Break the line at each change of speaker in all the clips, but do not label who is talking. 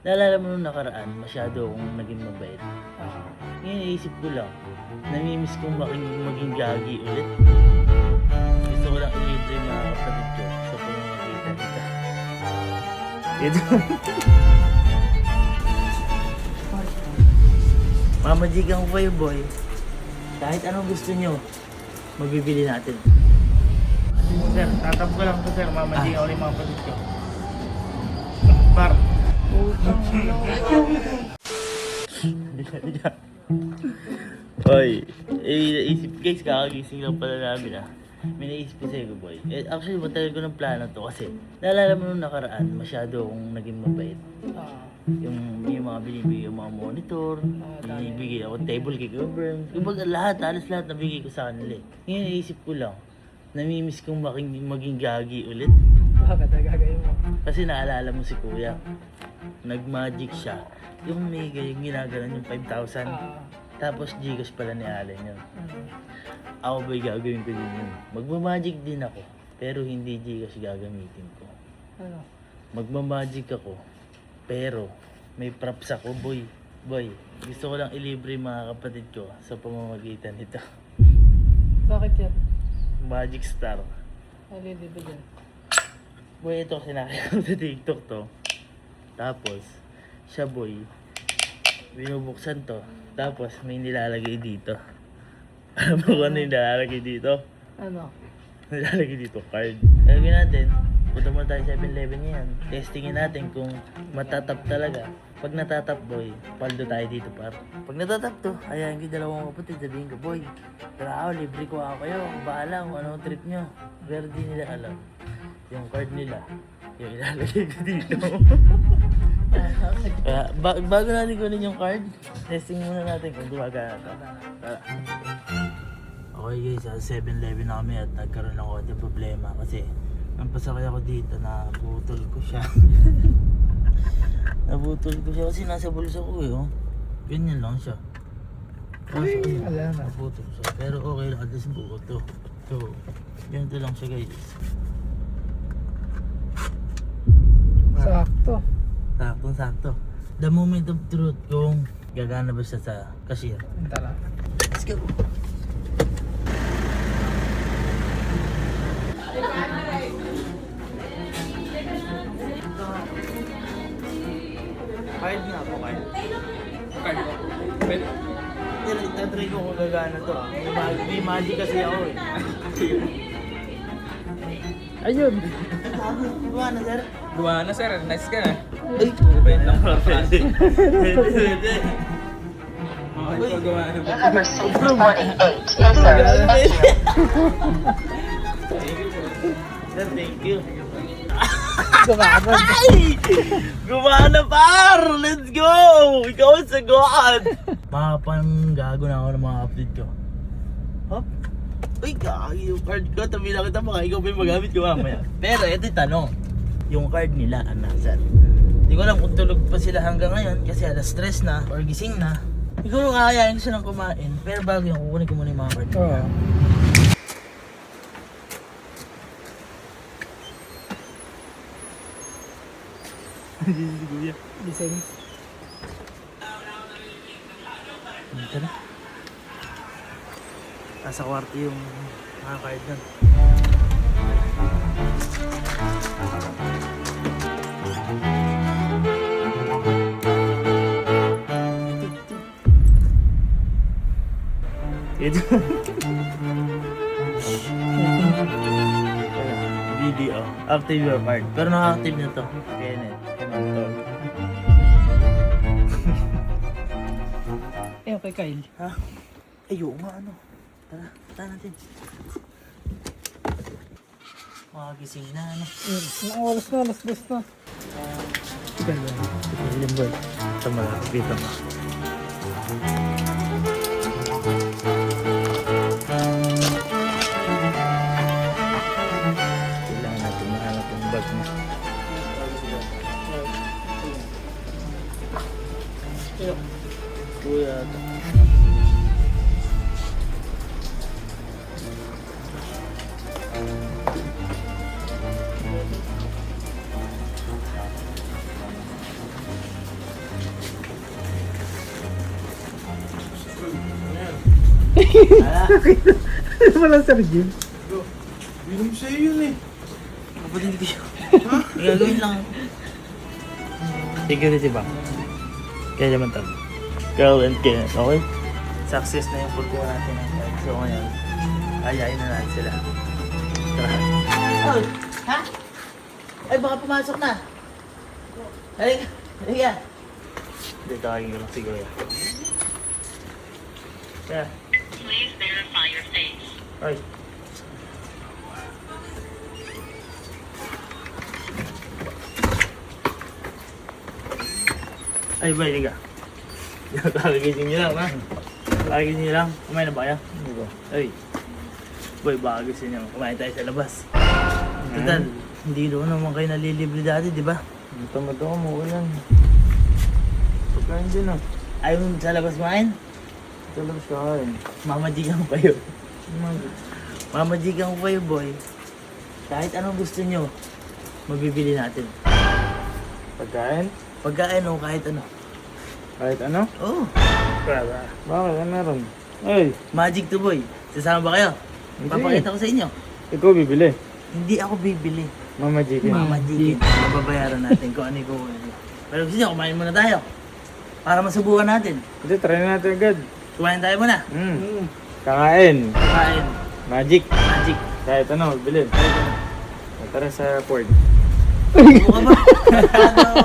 Naalala mo nung nakaraan, masyado akong naging mabait. Ngayon naisip ko lang, namimiss kong maging gagi ulit. Gusto ko lang ilibre yung mga kapatid ko sa pamamagitan nito. Ito. Mamajikan ko kayo, boy. Kahit anong gusto nyo, mabibili natin. Sir, tatap ko lang po, sir. Mamajikan ko rin mga kapatid ko. Bar. Hoy, naisip guys, kakagising lang pala namin May naisip ko sa'yo, boy. Actually, matagal ko ng plano to kasi naalala mo nung nakaraan, masyado akong naging mabait. Yung mga binibigay, yung mga monitor, binibigay ako table cake, kumbaga halos lahat nabigay ko sa kanila Ngayon naisip ko lang, namimiss kong maging gagi ulit.
Bakit nagagawin mo?
Kasi naalala mo si kuya, nag-magic siya. Yung may ginagalan yung 5,000. Tapos Gcash pala ni Allen yun. Ako ba'y gagawin ko din yun? Magmamagic din ako, pero hindi Gcash gagamitin ko.
Ano?
Magmamagic ako, pero may props ako, boy. Boy, gusto ko lang ilibre yung mga kapatid ko sa pamamagitan nito.
Bakit yan?
Magic Star.
Nalilibre yan.
Boy, ito sinakita ko sa TikTok to. Tapos, siya boy, binubuksan to. Tapos, may nilalagay dito. Alam mo kung ano yung nilalagay dito?
Ano?
Nilalagay dito, card. Gagawin natin, punta muna tayo 7-Eleven ngayon. Testingin natin kung matatap talaga. Pag natatap, boy, paldo tayo dito, par. Pag natatap to, ayan yung dalawang kapatid, sabihin ko, boy, tara ako, libre ko ako kayo. Bahala kung anong trip nyo. Pero di nila alam. Yung card nila, yung ilalagay ko dito. Kaya, bago natin kunin yung card, testing muna natin kung gumagana ito. Okay guys, sa 7-Eleven na kami at nagkaroon ng konti problema kasi nang pasakay ako dito, naputol ko siya. Naputol ko siya kasi nasa bulsa ko oh. Ganyan lang siya.
Uy,
Ayun,
alam na.
naputol siya. Pero okay lang, at least buo to. So, ganito lang siya guys.
Sakto.
Saktong-sakto. The moment of truth kung gagana ba siya sa cashier.
Tara.
Let's go! Card nga po, card.
Card ko. Pwede.
Tatry ko kung gagana to. May magic kasi ako eh.
Ayun.
Buwan na sir?
Gawa na sir, nice ka na.
Ay!
Wait lang po.
Pwede. Pwede.
Okay, pagawa na po.
Number 648 is service.
Sir, thank you.
Gumagamit.
Ay! Gumana par! Let's go! Ikaw ang sagot! Makapanggago na ako ng mga update ko. Hop! Uy, kaki yung card ko. Tabi na kita, baka ikaw pa yung magamit ko mamaya. Pero ito yung tanong. Yung card nila, nasan? Hindi ko alam kung tulog pa sila hanggang ngayon kasi alas 3 na or gising na. Siguro kakayain ko silang kumain. Pero bago yung kukunin ko muna yung mga card ko.
Oo. Gising.
Dito na. Nasa kwarto yung mga card nun. Ito. Video. Active your card. Pero naka-active na to. Kenneth. Kenneth.
Kay Kyle.
Ha? Ayo nga ano. Tara, tara natin. Makagising na ano.
Ang oras na, alas 10 na.
Ilim boy. Ito malapit mo. Kailangan natin mahanap yung bag mo. Kuya ito. Wala.
Walang Sir Jim.
Binom sa'yo yun eh.
Kapatid ko yun. Gagawin lang. Security ba? Kaya naman tayo. Girl and Kenneth, okay? Success na yung pagkuha natin ng card. So ngayon, ayayin na natin sila. Tara. Oh, ha? Ay, baka pumasok na. Halika. Halika. Dito tawagin ko lang siguro. Yeah.
Please verify your face.
Ay. Ay, ba, liga. Talagising nyo lang, ha? Talagising nyo lang. Kumain na ba kayo? Hindi ba? Ay. Boy, baka gusto nyo. Kumain tayo sa labas. Total, hindi doon naman kayo nalilibre dati, di ba?
Tamad ako mo ulan. Pagkain din ah.
Ayaw mo sa labas kumain?
Sa labas kakain.
Mamajikan ko kayo. Mamajikan ko kayo, boy. Kahit anong gusto nyo, mabibili natin.
Pagkain?
Pagkain o kahit ano.
Kahit ano?
Oo.
Bakit? Ano meron? Ay,
Magic to, boy. Sasama ba kayo?
Hindi.
Papakita ko sa inyo.
ikaw bibili.
Hindi ako bibili.
Mama Jikin.
Mamajikin. Mababayaran natin kung ano yung kukunin nyo. Pero gusto nyo, kumain muna tayo. Para masubukan natin.
Kasi try na natin agad.
Kumain tayo muna.
Kakain.
Kumain.
Magic.
Magic.
Kahit ano, bibili. Tara sa port.
Buka ba?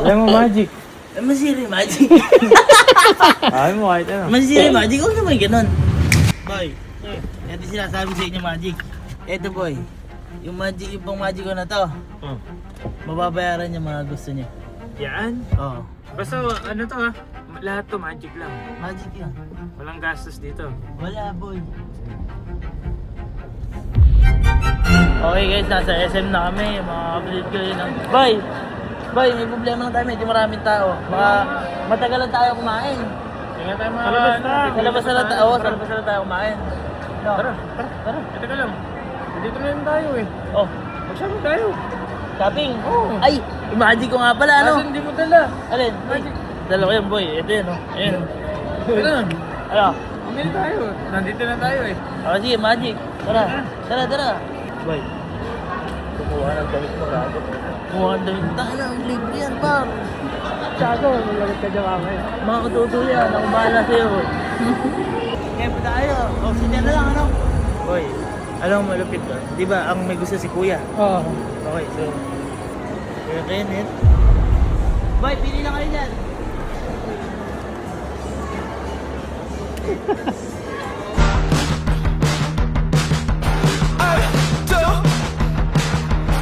Alam mo magic.
Masiri magic.
Ayaw mo kahit ano.
Masiri magic. Huwag naman ganun. Boy, ito sinasabi sa inyo magic. Ito boy, yung magic, yung pang magic ko na to, mababayaran yung mga gusto niyo.
Yan?
Oo.
Basta ano to ha? Lahat to magic lang.
Magic yun.
Walang gastos dito.
Wala boy. Okay guys, nasa SM na kami. Mga update ko yun. Boy! Boy, may problema lang tayo. Medyo maraming tao. Baka matagal lang tayo kumain.
Tingnan tayo mga...
Sa labas na lang tayo. Oo, sa labas na lang tayo kumain. No.
Tara.
Tara.
Ito ka lang. Dito na rin tayo eh.
Oh,
Magsama tayo.
shopping.
Oo.
Ay, yung magic ko nga pala, ano?
Kasi hindi mo dala.
Alin?
Magic.
Dalawa yun, boy. Ito yun, oh. Ayun.
Tara.
Ano?
Bumili tayo. Nandito na tayo eh.
Oh, sige, magic. Tara. Tara, tara. Boy. Kumuha ng damit mo, gago. Kumuha ng damit mo. Tara, ang libre yan, par.
Tsaka, malagay ka dyan mamaya.
Mga katuto yan. Ako bahala sa'yo. Kaya pa tayo. Oxygen na lang, ano? Boy, alam mo malupit doon. Di ba, ang may gusto si kuya.
Oo.
Okay, so... Kuya Kenneth. Boy, pili lang kayo dyan.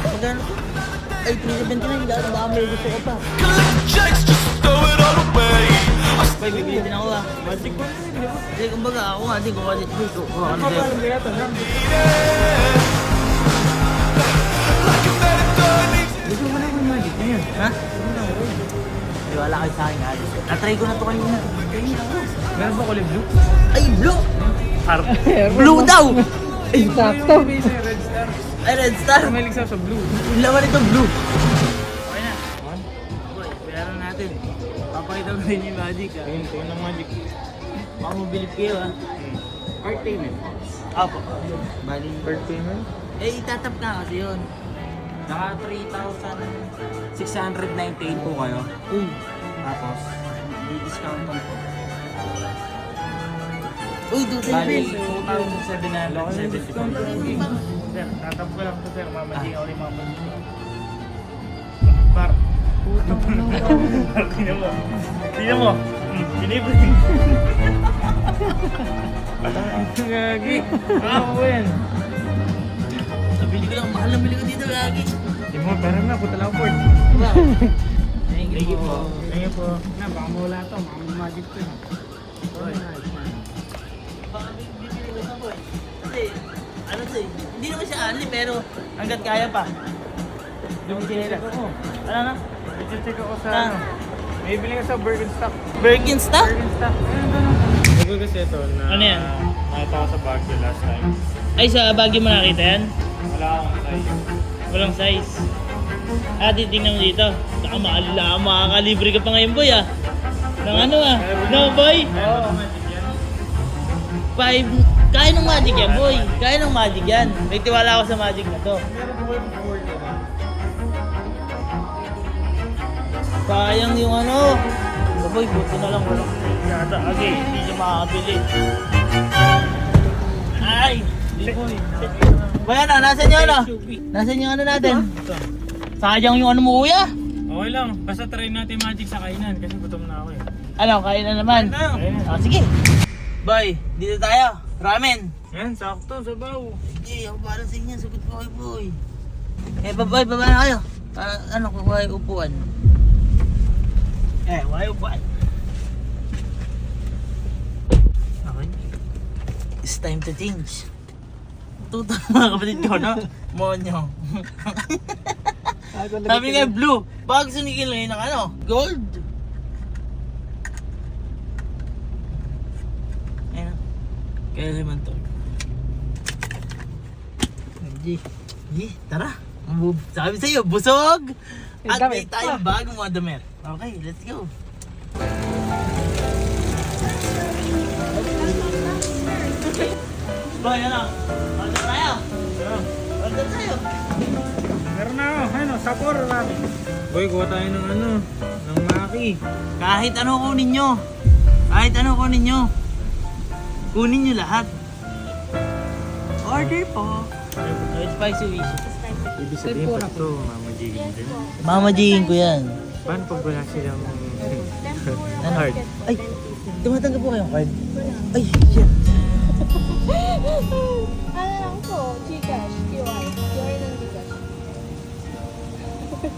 Magkano to? Ay, 379. Gano'n baka may gusto ko pa. Boy, bibili din ako ah.
Magic ko na yun, di ba?
Hindi, kumbaga ako nga din. Kuha din. Kuha ka
Ano
din.
pa lang kaya ito?
Gusto mo na yung magic na yun? Ha? Ay, wala kayo sa akin ha. Na-try ko na to kanina.
Meron ba kulay blue?
Ay, blue! Blue daw! Ay,
Sakto.
May isa red star.
ay, red star!
Mahilig sa blue.
Yung laman nito, blue. Okay na. Boy, bayaran natin. Papakita ko rin yung magic ha.
Tingin ng magic.
Baka mabilip kayo ha.
Card payment.
Apo. Bali.
Card payment?
Eh, itatap ka kasi yun.
Naka 3,698 po kayo.
Uy.
Tapos, di-discount mo po.
Uy, 2
Bali,
pesos.
2,775.
Sir, tatap ko lang to sir. Mamaji ako rin mamaji. Par. Tingnan mo. Tingnan mo. Binibring. Gagi. Ako yan.
Nabili ko lang. Mahal na bili ko dito, gagi.
Hindi mo, pero na. Punta lang po.
Diba?
Thank you po. Thank you po. Na, baka mawala to. Baka magic to.
Baka bibili ko sa boy. Kasi, ano to eh. Hindi naman siya ali, pero hanggat kaya pa.
Check ako.
Ano na?
Check ako sa
Ah.
ano. May bili ka sa Birkenstock.
Birkenstock?
Birkenstock. Ayun, doon. Ito kasi ito na...
Ano yan?
Nakita ko sa Baguio last time.
Ay, sa Baguio mo nakita yan?
Wala akong size.
Walang size. Ah, titignan mo dito. Saka makakalibre ka pa ngayon, boy ah. Nang ano ah. No, boy?
Ayun, automatic yan.
5 Kaya ng magic yan, boy. Kaya ng magic yan. May tiwala ako sa magic na to.
Meron po kayo forward na ba?
Sayang yung ano. Boy, buti na lang walang yata. Okay, hindi siya makakabili. Ay!
Hindi po eh.
Boy, ano? Nasaan yung ano? Nasaan yung ano natin? Sayang yung ano mo, kuya.
Okay lang. Basta try natin magic sa kainan kasi gutom na ako eh.
Ano, kain na naman.
Kain na.
Ah, sige. Boy, dito tayo. Ramen.
Yan, sakto, sabaw.
Sige, ako parang sa inyo. Sagot ko kayo, boy. Eh, boy, baba na kayo. Ano, kukuha yung upuan. Why upuan? Okay. It's time to change. Tuto mga kapatid ko, no? Monyo. Sabi nga blue. Bakit sunikil ngayon ng ano? Gold. Ayun. Kaya naman to. Tara. Sabi sa'yo, busog! At may
Damit
tayong
pa.
bagong mga damit. Okay, let's go. Boy, ano? Order tayo. Order tayo.
Meron na ako. Ano, sapor namin. Boy, kuha tayo ng ano, ng maki.
Kahit ano kunin nyo. Kahit ano kunin nyo. Kunin nyo lahat. Order po. Spicy wishes.
Ibig sabihin pa ito, mamajigin din.
Mamajihin ko yan.
Paano pag wala silang
Ano?
card?
Ay, tumatanggap po kayong card? Ay, shit.
Ano lang po, Gcash, QR. QR ng Gcash.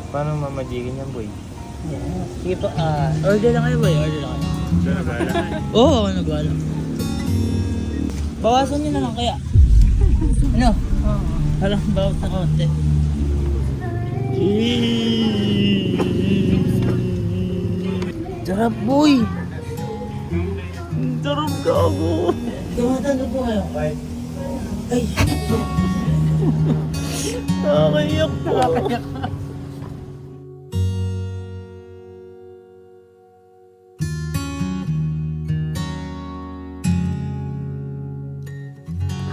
Paano mamajigin yan, boy?
Sige po, order lang kayo boy, order lang kayo.
Ito na bahala.
Oo, nagwala. Bawasan nyo na lang kaya. Ano? Halang bawat na konti. Sarap boy! Sarap gago! Tumatanggap po kayong card? Ay! Nakakayak po!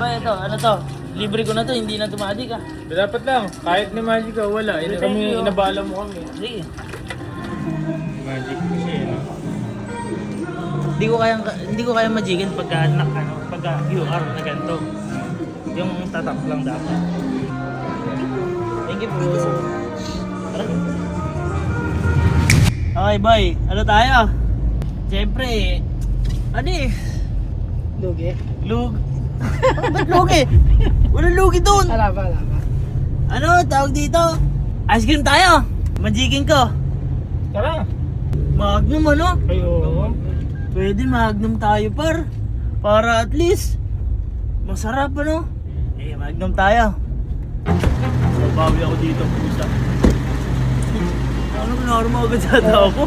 Ba, ito, ano to? Libre ko na to, hindi na tumadik ah.
Dapat lang, kahit may magic ka, wala.
Thank
Kami,
you.
inabala mo kami.
Sige.
Magic kasi, no?
Hindi ko kayang majigin pagka QR na ganito. Yung tatak lang dapat. Thank you po. Tara. Okay boy, ano tayo? Siyempre, ano eh?
Lugi.
Ba't lugi? Walang lugi doon.
Wala ba?
Ano, tawag dito? Ice cream tayo. Majigin ko.
Tara!
Magnum ano?
Kayo.
Pwede magnum tayo par. Para at least masarap ano? Eh, magnum tayo. Babawi ako dito, pusa. Ano normal agad sa tao ko?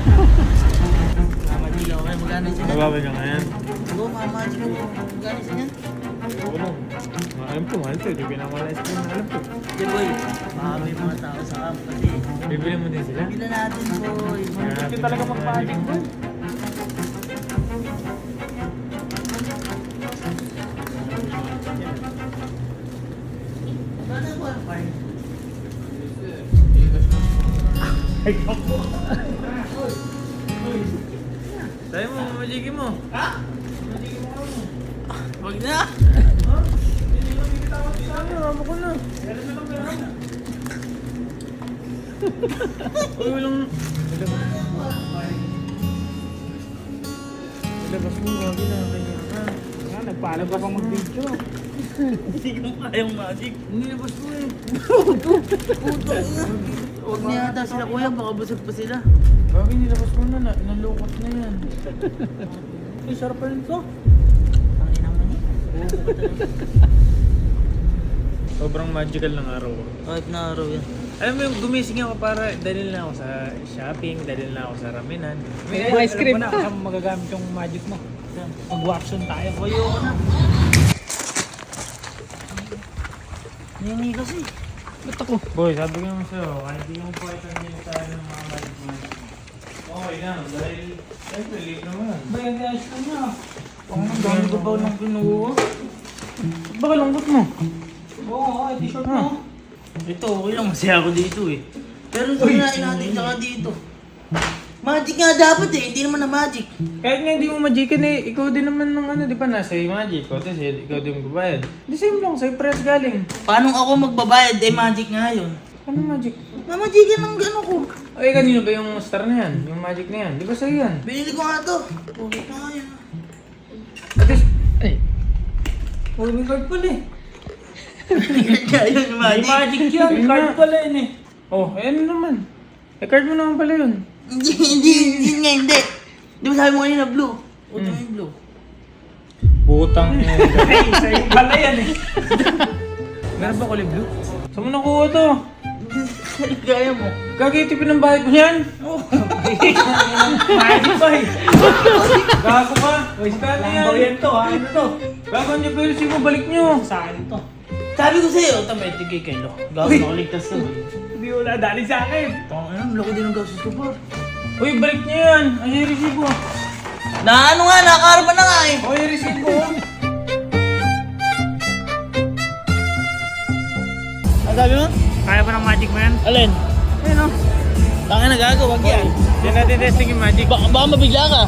Mamajig ako kayo, magkano siya?
Mababa ka ngayon.
Oo, mamajig ako. Magkano siya?
Ano? Alam ko, mahal to. Di pinamala ice cream na alam ko.
Hindi boy, baka may mga tao sa camp kasi.
Bibili mo din sila?
Bila natin boy.
Hindi talaga mag-magic, boy.
Ano ba ang part?
Tayo mo, mamajigin mo.
Wag na!
Ano ko na. Uy, walang... Ilabas mo, gagi na. Kanya ka.
Nagpaalam ka pang mag-video.
Hindi ko kayang magic.
Nilabas mo eh.
Huwag niya ata sila kuya, baka busog pa sila.
Gagi, nilabas mo na. Nalukot na yan. Ay, sarap pa rin to.
Ang inang mani.
Sobrang magical ng araw ko.
Kahit na araw yan.
Alam mo yung gumising ako para dalhin na ako sa shopping, dalhin na ako sa ramenan.
May ice cream na kasama magagamit yung magic mo. Mag-waction tayo.
Ayoko na. Nangingi kasi.
Ba't ako?
Boy, sabi ko naman sa'yo, kahit hindi mo po ito nila tayo ng mga magic magic. Okay lang, dahil siyempre late naman.
Ba yung ice cream na?
Ang dami ko pa nang kinuha.
Baka lungkot mo.
Oo, t-shirt
Ah.
mo.
Ito, okay lang. Masaya ako dito eh. Pero sinain natin saka dito. Magic nga dapat eh. Hindi naman na magic.
Kahit nga hindi mo magican eh, ikaw din naman ng ano, di ba nasa magic ko, tapos ikaw din magbabayad. Di same lang, sa'yo press galing.
Paano ako magbabayad? Eh, magic nga yun.
Ano magic?
Mamagigan ng gano'n ko.
Ay, kanino ba yung star na yan? Yung magic na yan? Di ba sa'yo yan?
Binili ko nga to. Okay na nga yun.
At least, ay. Oh, may card pala eh.
Kaya yun yung
May
magic.
magic yan.
Yun
Card
nga.
pala yun eh.
Oh, ayan naman. Eh, card mo naman pala yun.
Hindi. Di ba sabi mo kanina blue? Uto mo yung blue.
Butang mo.
Ay, sa'yo pala yan eh.
Meron ba kulay blue? Saan mo nakuha to?
Kaya mo.
Gagitipin ng bahay ko yan?
Magic pa eh.
Gago ka. Scan na
Lambaw
yan.
yan to ha. Ano to?
Gago niyo pero sino balik nyo.
Sa akin to.
Sabi ko sa'yo, automatic kay Kelo. Gago na kaligtas to.
Hindi mo nadali sa akin.
Ano, lako din ng gastos ko pa.
Uy, balik nyo yan. Ay, resibo.
Na ano nga, nakakarma na nga eh.
Uy, resibo.
Ano sabi mo?
Kaya ba ng magic mo yan?
Alin? Ayun o. Tangin na gago, wag yan.
Diyan natin testing yung magic.
Baka mabigla ka.